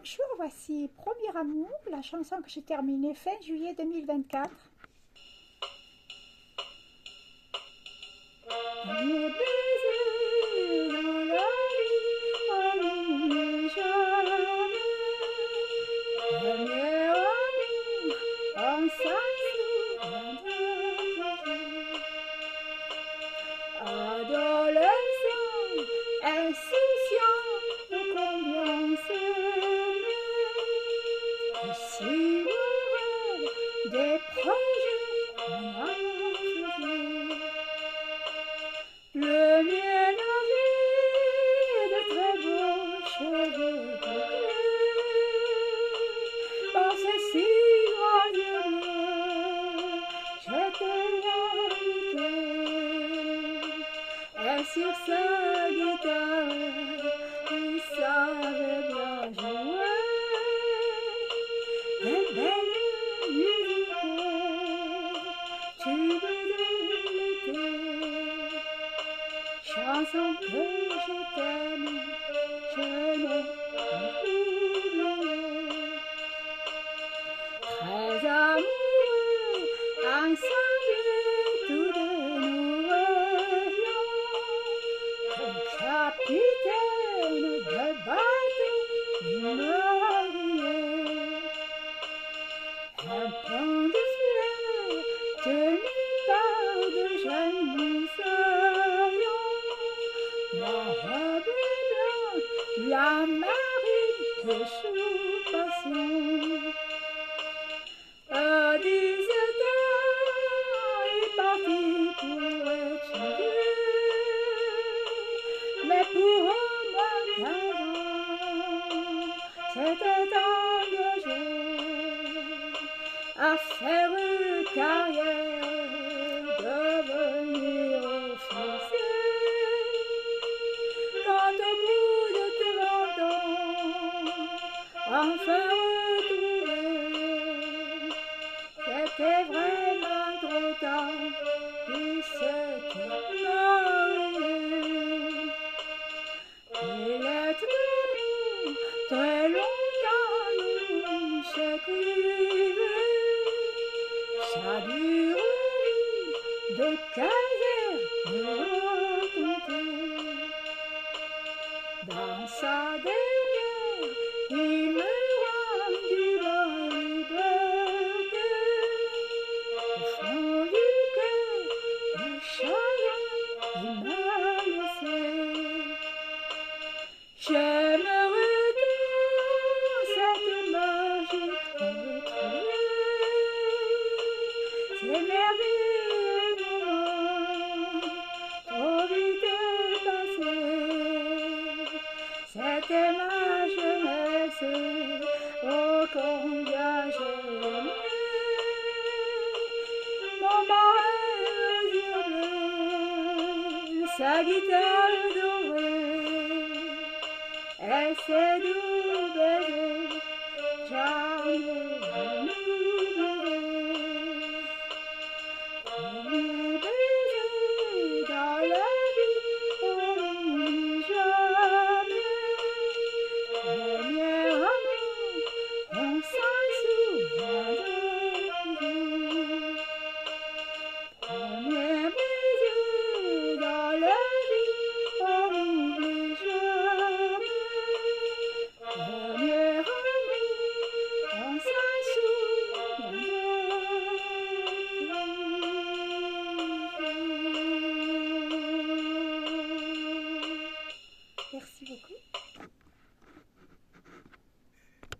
Bonjour, voici Premier Amour, la chanson que j'ai terminée fin juillet 2024. Premier baiser dans la vie, on n'oublie jamais. Premier amour, on s'en souviendra toujours. Adolescent, insouciant, ô combien on s'aimait. Si heureux des projets qu'on a faisait. Le mien avait de très beaux cheveux bouclés, par ces si grands yeux bleus, j'étais invitée. Et sur sa guitare, il savait bien jouer des belles musiques, tubes de l'été. Chanson que je t'aime, je n'ai pas oublié. Très amoureux, ensemble tous deux nous rêvions, comme capitaine de bateau marié. Un pont de fleurs tenu par de jeunes moussaillons. Ma robe blanche, la marine de sous-passion. À 17 ans, il est parti pour étudier, mais pour au moins 15 ans, c'était engagé à faire carrière, devenir officier. Quand au bout de 30 ans, enfin retrouvé, c'était vraiment trop tard, il s'était marié. Les lettres d'amour, très longtemps nous s'écrivaient. Sa durée de 15 heures me racontait. Dans sa dernière, il me rendit la liberté. Au fond du cœur, le chagrin il m'a laissé. J'aimerais tant cette magie retrouver, ces merveilleux moments, trop vite passés. C'était ma jeunesse, oh combien j'aimais. Mon marin aux yeux bleus, sa guitare